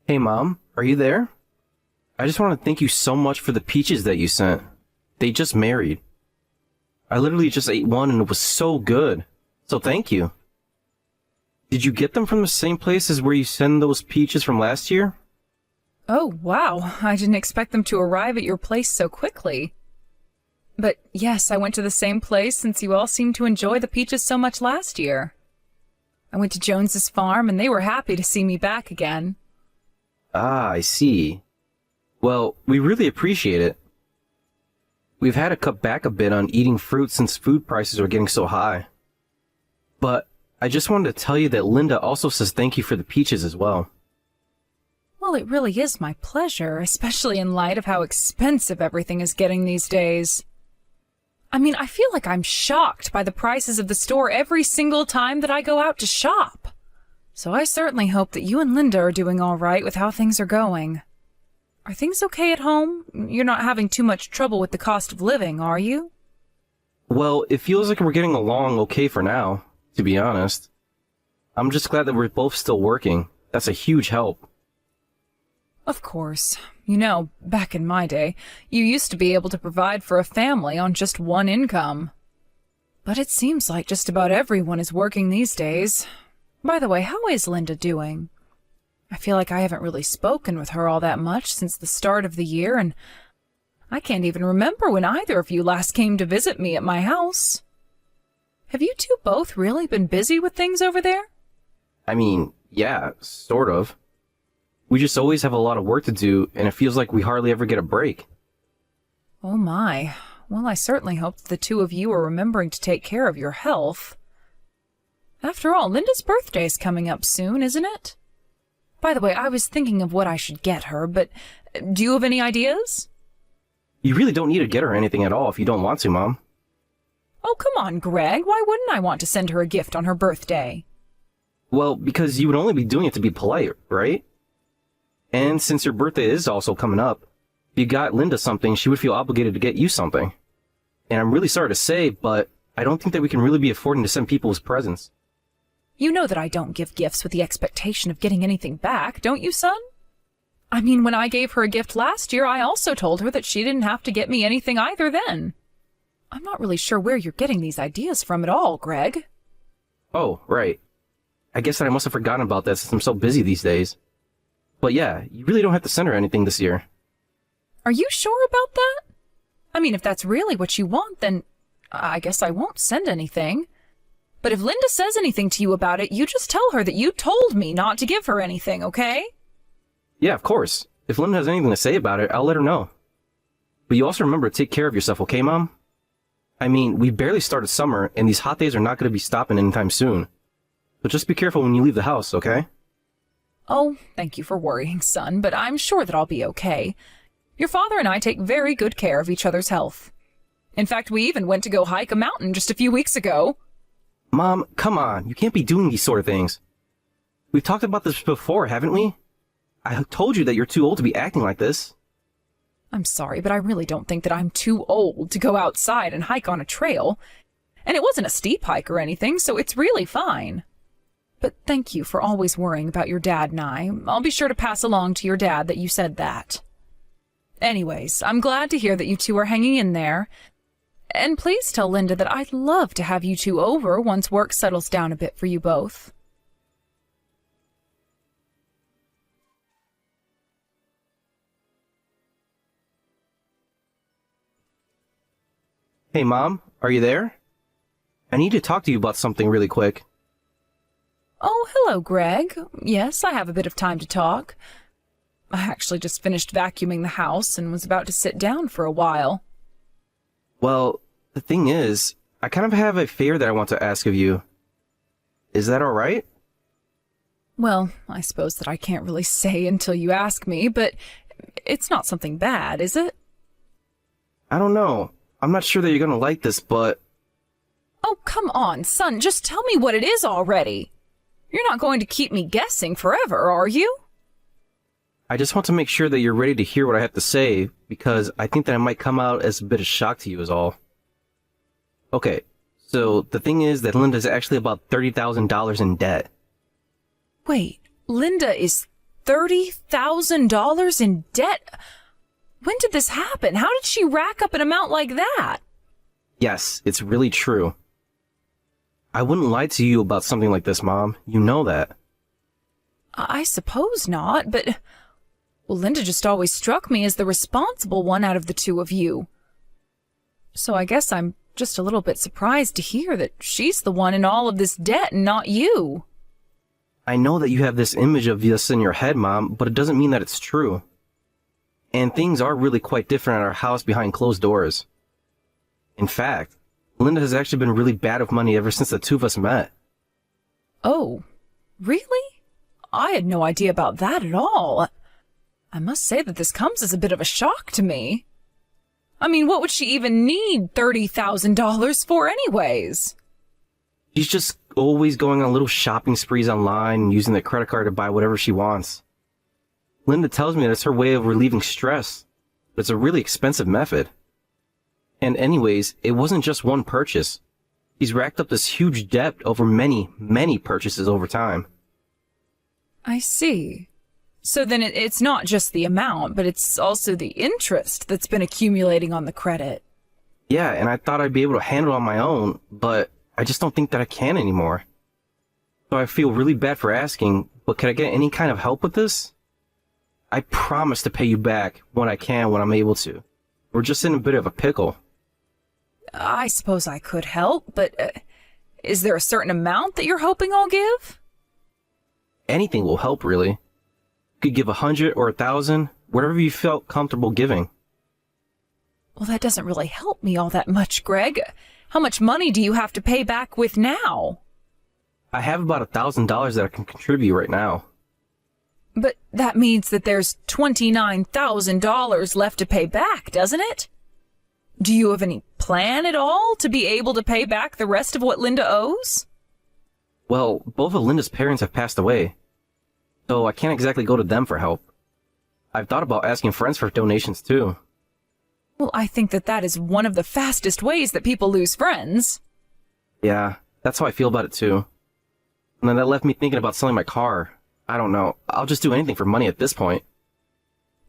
Hey Mom, are you there? I just want to thank you so much for the peaches that you sent. They just married. I literally just ate one and it was so good. So thank you. Did you get them from the same place as where you sent those peaches from last year? Oh, wow. I didn't expect them to arrive at your place so quickly. But yes, I went to the same place since you all seemed to enjoy the peaches so much last year. I went to Jones's farm and they were happy to see me back again. Ah, I see. Well, we really appreciate it. We've had to cut back a bit on eating fruit since food prices are getting so high. But I just wanted to tell you that Linda also says thank you for the peaches as well. Well, it really is my pleasure, especially in light of how expensive everything is getting these days. I mean, I feel like I'm shocked by the prices of the store every single time that I go out to shop. So I certainly hope that you and Linda are doing all right with how things are going. Are things okay at home? You're not having too much trouble with the cost of living, are you? Well, it feels like we're getting along okay for now, to be honest. I'm just glad that we're both still working. That's a huge help. Of course. You know, back in my day, you used to be able to provide for a family on just one income. But it seems like just about everyone is working these days. By the way, how is Linda doing? I feel like I haven't really spoken with her all that much since the start of the year, and I can't even remember when either of you last came to visit me at my house. Have you two both really been busy with things over there? I mean, yeah, sort of. We just always have a lot of work to do, and it feels like we hardly ever get a break. Oh my. Well, I certainly hope that the two of you are remembering to take care of your health. After all, Linda's birthday is coming up soon, isn't it? By the way, I was thinking of what I should get her, but do you have any ideas? You really don't need to get her anything at all if you don't want to, Mom. Oh, come on, Greg. Why wouldn't I want to send her a gift on her birthday? Well, because you would only be doing it to be polite, right? And since your birthday is also coming up, if you got Linda something, she would feel obligated to get you something. And I'm really sorry to say, but I don't think that we can really be affording to send people with presents. You know that I don't give gifts with the expectation of getting anything back, don't you, son? I mean, when I gave her a gift last year, I also told her that she didn't have to get me anything either then. I'm not really sure where you're getting these ideas from at all, Greg. Oh, right. I guess that I must have forgotten about that since I'm so busy these days. But yeah, you really don't have to send her anything this year. Are you sure about that? I mean, if that's really what you want, then I guess I won't send anything. But if Linda says anything to you about it, you just tell her that you told me not to give her anything, okay? Yeah, of course. If Linda has anything to say about it, I'll let her know. But you also remember to take care of yourself, okay, Mom? I mean, we barely started summer, and these hot days are not going to be stopping anytime soon. So just be careful when you leave the house, okay? Oh, thank you for worrying, son, but I'm sure that I'll be okay. Your father and I take very good care of each other's health. In fact, we even went to go hike a mountain just a few weeks ago. Mom, come on. You can't be doing these sort of things. We've talked about this before, haven't we? I told you that you're too old to be acting like this. I'm sorry, but I really don't think that I'm too old to go outside and hike on a trail. And it wasn't a steep hike or anything, so it's really fine. But thank you for always worrying about your dad and I. I'll be sure to pass along to your dad that you said that. Anyways, I'm glad to hear that you two are hanging in there. And please tell Linda that I'd love to have you two over once work settles down a bit for you both. Hey, Mom, are you there? I need to talk to you about something really quick. Oh, hello, Greg. Yes, I have a bit of time to talk. I actually just finished vacuuming the house and was about to sit down for a while. Well, the thing is, I kind of have a favor that I want to ask of you. Is that all right? Well, I suppose that I can't really say until you ask me, but it's not something bad, is it? I don't know. I'm not sure that you're gonna like this, but... Oh, come on, son, just tell me what it is already. You're not going to keep me guessing forever, are you? I just want to make sure that you're ready to hear what I have to say, because I think that it might come out as a bit of shock to you is all. Okay, so the thing is that Linda's actually about $30,000 in debt. Wait, Linda is $30,000 in debt? When did this happen? How did she rack up an amount like that? Yes, it's really true. I wouldn't lie to you about something like this, Mom. You know that. I suppose not, but... Well, Linda just always struck me as the responsible one out of the two of you. So I guess I'm just a little bit surprised to hear that she's the one in all of this debt and not you. I know that you have this image of this in your head, Mom, but it doesn't mean that it's true. And things are really quite different at our house behind closed doors. In fact, Linda has actually been really bad with money ever since the two of us met. Oh, really? I had no idea about that at all. I must say that this comes as a bit of a shock to me. I mean, what would she even need $30,000 for anyways? She's just always going on little shopping sprees online and using the credit card to buy whatever she wants. Linda tells me that it's her way of relieving stress, but it's a really expensive method. And anyways, it wasn't just one purchase. She's racked up this huge debt over many, many purchases over time. I see. So then it's not just the amount, but it's also the interest that's been accumulating on the credit. Yeah, and I thought I'd be able to handle it on my own, but I just don't think that I can anymore. So I feel really bad for asking, but can I get any kind of help with this? I promise to pay you back when I can, when I'm able to. We're just in a bit of a pickle. I suppose I could help, but is there a certain amount that you're hoping I'll give? Anything will help, really. You could give 100 or 1,000, whatever you felt comfortable giving. Well, that doesn't really help me all that much, Greg. How much money do you have to pay back with now? I have about $1,000 that I can contribute right now. But that means that there's $29,000 left to pay back, doesn't it? Do you have any plan at all to be able to pay back the rest of what Linda owes? Well, both of Linda's parents have passed away, so I can't exactly go to them for help. I've thought about asking friends for donations too. Well, I think that is one of the fastest ways that people lose friends. Yeah, that's how I feel about it too. And then that left me thinking about selling my car. I don't know. I'll just do anything for money at this point.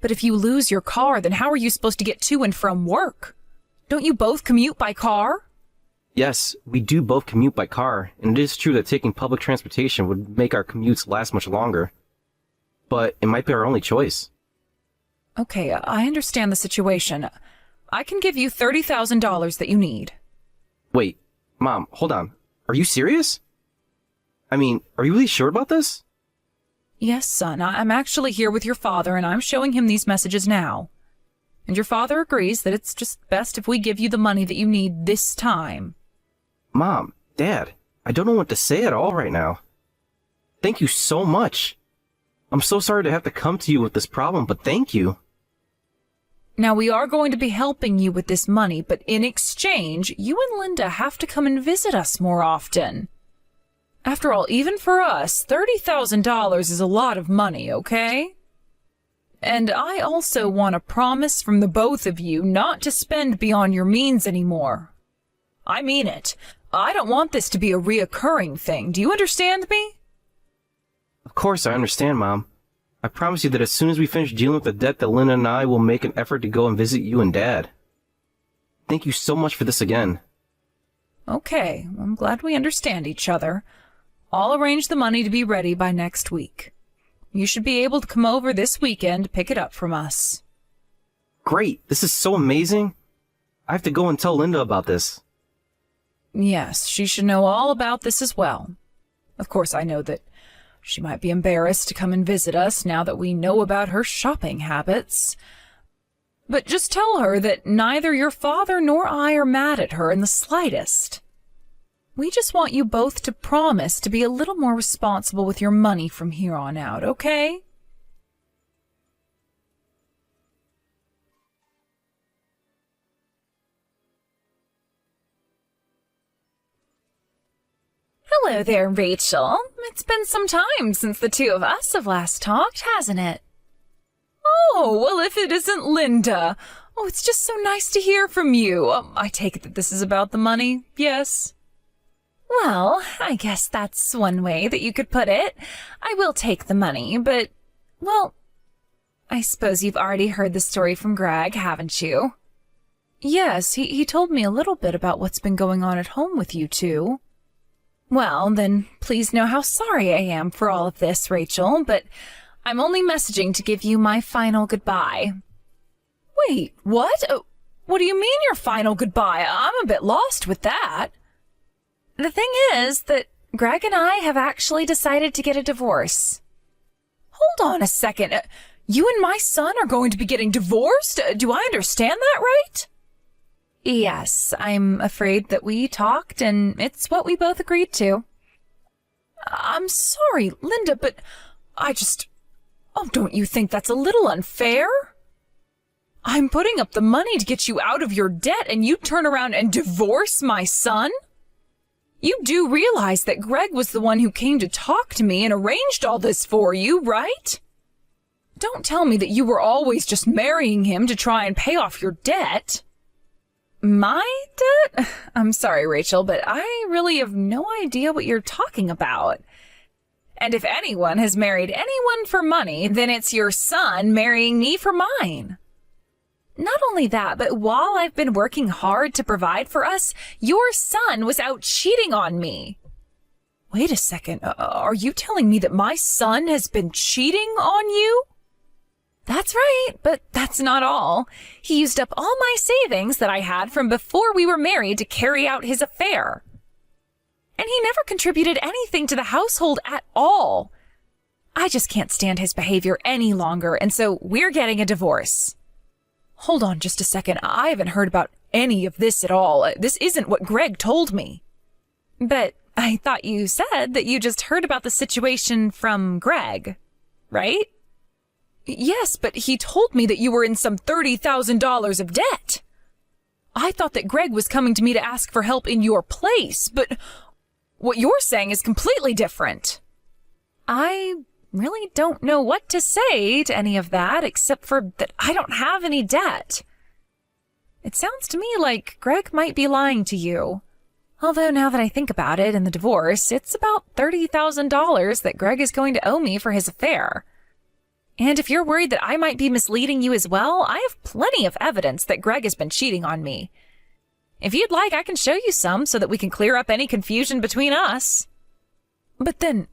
But if you lose your car, then how are you supposed to get to and from work? Don't you both commute by car? Yes, we do both commute by car, and it is true that taking public transportation would make our commutes last much longer. But it might be our only choice. Okay, I understand the situation. I can give you $30,000 that you need. Wait, Mom, hold on. Are you serious? I mean, are you really sure about this? Yes, son, I'm actually here with your father, and I'm showing him these messages now. And your father agrees that it's just best if we give you the money that you need this time. Mom, Dad, I don't know what to say at all right now. Thank you so much. I'm so sorry to have to come to you with this problem, but thank you. Now, we are going to be helping you with this money, but in exchange, you and Linda have to come and visit us more often. After all, even for us, $30,000 is a lot of money, okay? And I also want a promise from the both of you not to spend beyond your means anymore. I mean it. I don't want this to be a reoccurring thing. Do you understand me? Of course I understand, Mom. I promise you that as soon as we finish dealing with the debt, that Linda and I will make an effort to go and visit you and Dad. Thank you so much for this again. Okay, I'm glad we understand each other. I'll arrange the money to be ready by next week. You should be able to come over this weekend to pick it up from us. Great, this is so amazing. I have to go and tell Linda about this. Yes, she should know all about this as well. Of course, I know that she might be embarrassed to come and visit us now that we know about her shopping habits. But just tell her that neither your father nor I are mad at her in the slightest. We just want you both to promise to be a little more responsible with your money from here on out, okay? Hello there, Rachel. It's been some time since the two of us have last talked, hasn't it? Oh, well, if it isn't Linda. Oh, it's just so nice to hear from you. I take it that this is about the money, yes? Well, I guess that's one way that you could put it. I will take the money, but Well, I suppose you've already heard the story from Greg, haven't you? Yes, he told me a little bit about what's been going on at home with you two. Well, then please know how sorry I am for all of this, Rachel, but I'm only messaging to give you my final goodbye. Wait, what? What do you mean your final goodbye? I'm a bit lost with that. The thing is that Greg and I have actually decided to get a divorce. Hold on a second. You and my son are going to be getting divorced? Do I understand that right? Yes, I'm afraid that we talked and it's what we both agreed to. I'm sorry, Linda, but oh, don't you think that's a little unfair? I'm putting up the money to get you out of your debt and you turn around and divorce my son? You do realize that Greg was the one who came to talk to me and arranged all this for you, right? Don't tell me that you were always just marrying him to try and pay off your debt. My debt? I'm sorry, Rachel, but I really have no idea what you're talking about. And if anyone has married anyone for money, then it's your son marrying me for mine. Not only that, but while I've been working hard to provide for us, your son was out cheating on me. Wait a second, are you telling me that my son has been cheating on you? That's right, but that's not all. He used up all my savings that I had from before we were married to carry out his affair. And he never contributed anything to the household at all. I just can't stand his behavior any longer, and so we're getting a divorce. Hold on just a second. I haven't heard about any of this at all. This isn't what Greg told me. But I thought you said that you just heard about the situation from Greg, right? Yes, but he told me that you were in some $30,000 of debt. I thought that Greg was coming to me to ask for help in your place, but what you're saying is completely different. I really don't know what to say to any of that, except for that I don't have any debt. It sounds to me like Greg might be lying to you. Although now that I think about it in the divorce, it's about $30,000 that Greg is going to owe me for his affair. And if you're worried that I might be misleading you as well, I have plenty of evidence that Greg has been cheating on me. If you'd like, I can show you some so that we can clear up any confusion between us. But then,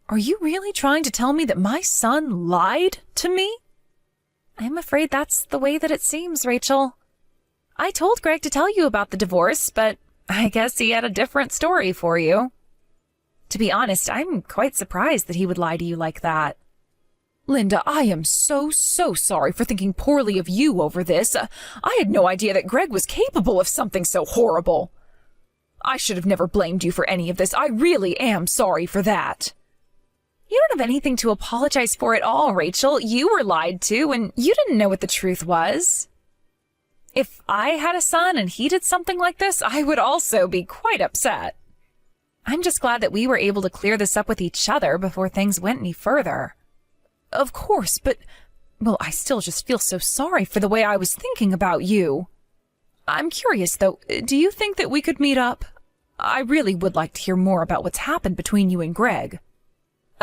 are you really trying to tell me that my son lied to me? I'm afraid that's the way that it seems, Rachel. I told Greg to tell you about the divorce, but I guess he had a different story for you. To be honest, I'm quite surprised that he would lie to you like that. Linda, I am so sorry for thinking poorly of you over this. I had no idea that Greg was capable of something so horrible. I should have never blamed you for any of this. I really am sorry for that. You don't have anything to apologize for at all, Rachel. You were lied to, and you didn't know what the truth was. If I had a son and he did something like this, I would also be quite upset. I'm just glad that we were able to clear this up with each other before things went any further. Of course, but, well, I still just feel so sorry for the way I was thinking about you. I'm curious, though, do you think that we could meet up? I really would like to hear more about what's happened between you and Greg.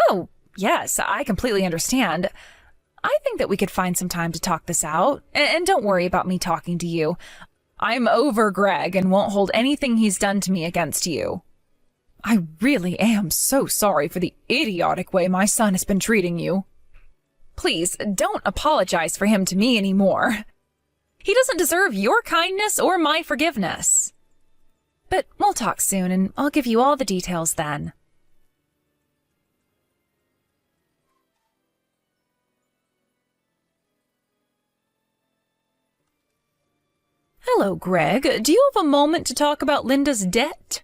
Oh, yes, I completely understand. I think that we could find some time to talk this out, and don't worry about me talking to you. I'm over Greg and won't hold anything he's done to me against you. I really am so sorry for the idiotic way my son has been treating you. Please, don't apologize for him to me anymore. He doesn't deserve your kindness or my forgiveness. But we'll talk soon, and I'll give you all the details then. Hello, Greg. Do you have a moment to talk about Linda's debt?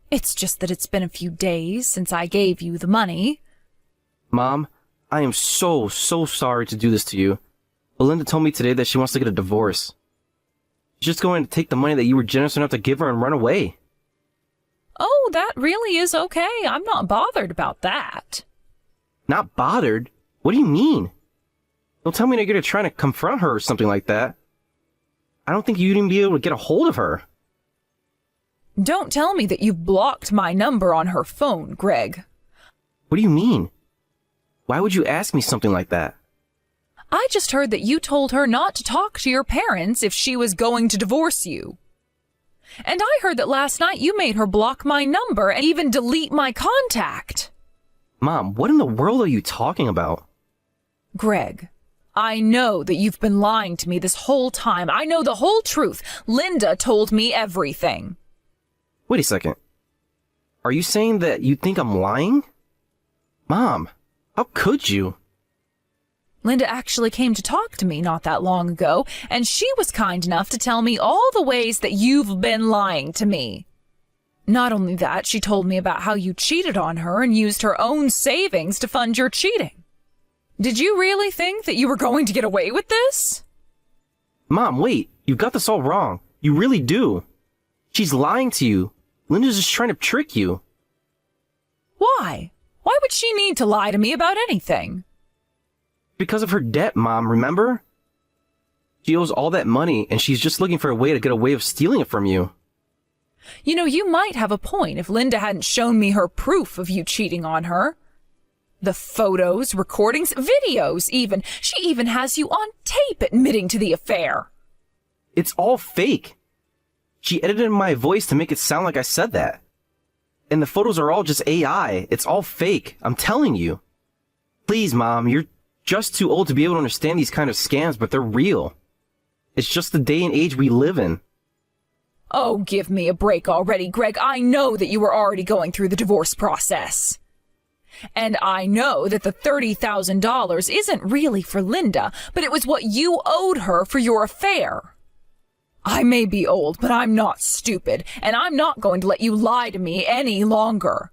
It's just that it's been a few days since I gave you the money. Mom, I am so sorry to do this to you. But Linda told me today that she wants to get a divorce. She's just going to take the money that you were generous enough to give her and run away. Oh, that really is okay. I'm not bothered about that. Not bothered? What do you mean? Don't tell me that you're going to try to confront her or something like that. I don't think you'd even be able to get a hold of her. Don't tell me that you've blocked my number on her phone, Greg. What do you mean? Why would you ask me something like that? I just heard that you told her not to talk to your parents if she was going to divorce you. And I heard that last night you made her block my number and even delete my contact. Mom, what in the world are you talking about? Greg, I know that you've been lying to me this whole time. I know the whole truth. Linda told me everything. Wait a second. Are you saying that you think I'm lying? Mom, how could you? Linda actually came to talk to me not that long ago, and she was kind enough to tell me all the ways that you've been lying to me. Not only that, she told me about how you cheated on her and used her own savings to fund your cheating. Did you really think that you were going to get away with this? Mom, wait. You've got this all wrong. You really do. She's lying to you. Linda's just trying to trick you. Why? Why would she need to lie to me about anything? Because of her debt, Mom, remember? She owes all that money, and she's just looking for a way to get away with stealing it from you. You know, you might have a point if Linda hadn't shown me her proof of you cheating on her. The photos, recordings, videos even. She even has you on tape admitting to the affair. It's all fake. She edited my voice to make it sound like I said that. And the photos are all just AI. It's all fake. I'm telling you. Please, Mom, you're just too old to be able to understand these kind of scams, but they're real. It's just the day and age we live in. Oh, give me a break already, Greg. I know that you were already going through the divorce process. And I know that the $30,000 isn't really for Linda, but it was what you owed her for your affair. I may be old, but I'm not stupid, and I'm not going to let you lie to me any longer.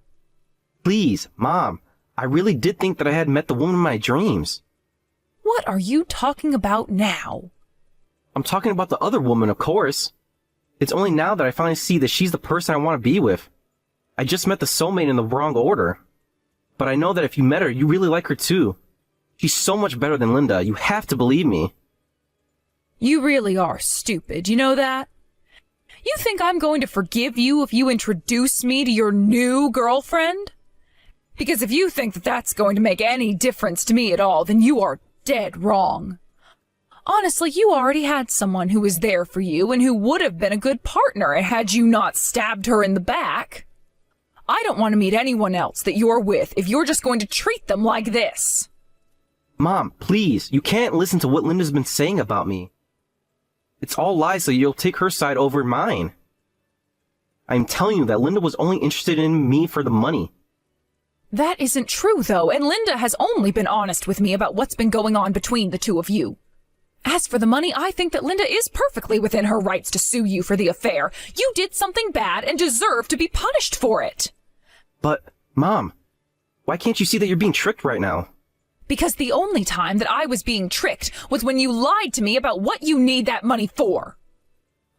Please, Mom, I really did think that I had met the woman of my dreams. What are you talking about now? I'm talking about the other woman, of course. It's only now that I finally see that she's the person I want to be with. I just met the soulmate in the wrong order. But I know that if you met her, you really like her too. She's so much better than Linda. You have to believe me. You really are stupid, you know that? You think I'm going to forgive you if you introduce me to your new girlfriend? Because if you think that that's going to make any difference to me at all, then you are dead wrong. Honestly, you already had someone who was there for you and who would have been a good partner had you not stabbed her in the back. I don't want to meet anyone else that you're with if you're just going to treat them like this. Mom, please, you can't listen to what Linda's been saying about me. It's all lies, so you'll take her side over mine. I'm telling you that Linda was only interested in me for the money. That isn't true, though, and Linda has only been honest with me about what's been going on between the two of you. As for the money, I think that Linda is perfectly within her rights to sue you for the affair. You did something bad and deserve to be punished for it. But, Mom, why can't you see that you're being tricked right now? Because the only time that I was being tricked was when you lied to me about what you need that money for.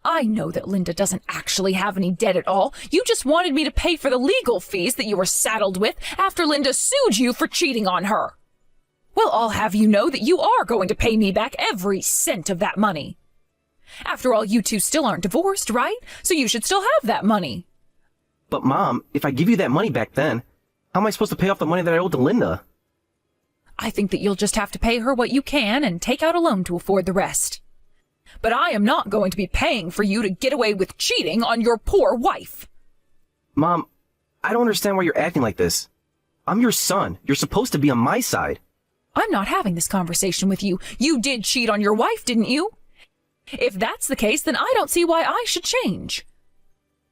I know that Linda doesn't actually have any debt at all. You just wanted me to pay for the legal fees that you were saddled with after Linda sued you for cheating on her. Well, I'll have you know that you are going to pay me back every cent of that money. After all, you two still aren't divorced, right? So you should still have that money. But Mom, if I give you that money back then, how am I supposed to pay off the money that I owed to Linda? I think that you'll just have to pay her what you can and take out a loan to afford the rest. But I am not going to be paying for you to get away with cheating on your poor wife. Mom, I don't understand why you're acting like this. I'm your son. You're supposed to be on my side. I'm not having this conversation with you. You did cheat on your wife, didn't you? If that's the case, then I don't see why I should change.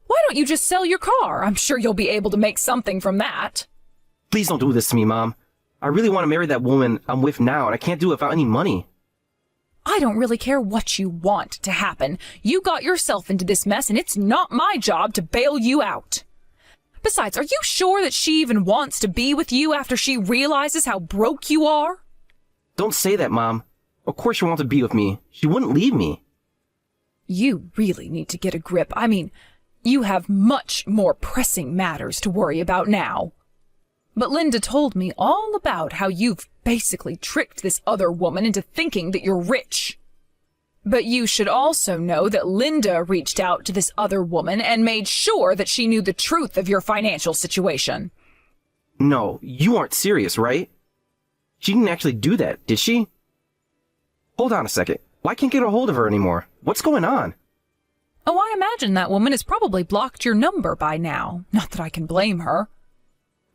Why don't you just sell your car? I'm sure you'll be able to make something from that. Please don't do this to me, Mom. I really want to marry that woman I'm with now, and I can't do it without any money. I don't really care what you want to happen. You got yourself into this mess, and it's not my job to bail you out. Besides, are you sure that she even wants to be with you after she realizes how broke you are? Don't say that, Mom. Of course she wants to be with me. She wouldn't leave me. You really need to get a grip. I mean, you have much more pressing matters to worry about now. But Linda told me all about how you've basically tricked this other woman into thinking that you're rich. But you should also know that Linda reached out to this other woman and made sure that she knew the truth of your financial situation. No, you aren't serious, right? She didn't actually do that, did she? Hold on a second. Why can't I get a hold of her anymore? What's going on? Oh, I imagine that woman has probably blocked your number by now. Not that I can blame her.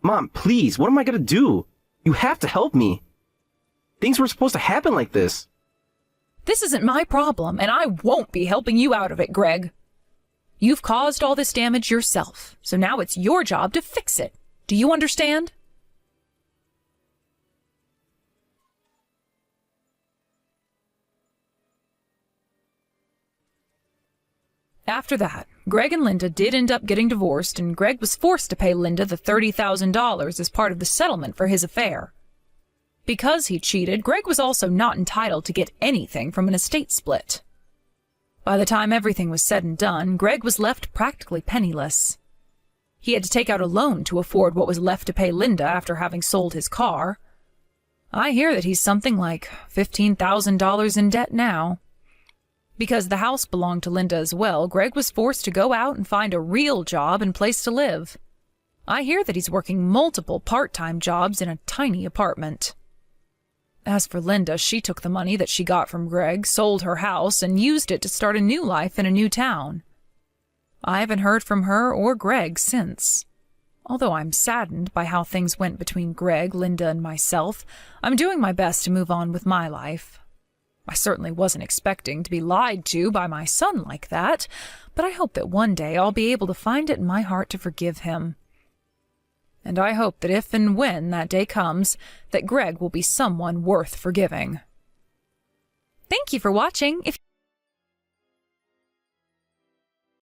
Mom, please, what am I gonna do? You have to help me. Things were supposed to happen like this. This isn't my problem, and I won't be helping you out of it, Greg. You've caused all this damage yourself, so now it's your job to fix it. Do you understand? After that, Greg and Linda did end up getting divorced, and Greg was forced to pay Linda the $30,000 as part of the settlement for his affair. Because he cheated, Greg was also not entitled to get anything from an estate split. By the time everything was said and done, Greg was left practically penniless. He had to take out a loan to afford what was left to pay Linda after having sold his car. I hear that he's something like $15,000 in debt now. Because the house belonged to Linda as well, Greg was forced to go out and find a real job and place to live. I hear that he's working multiple part-time jobs in a tiny apartment. As for Linda, she took the money that she got from Greg, sold her house, and used it to start a new life in a new town. I haven't heard from her or Greg since. Although I'm saddened by how things went between Greg, Linda, and myself, I'm doing my best to move on with my life. I certainly wasn't expecting to be lied to by my son like that, but I hope that one day I'll be able to find it in my heart to forgive him. And I hope that if and when that day comes, that Greg will be someone worth forgiving. Thank you for watching. If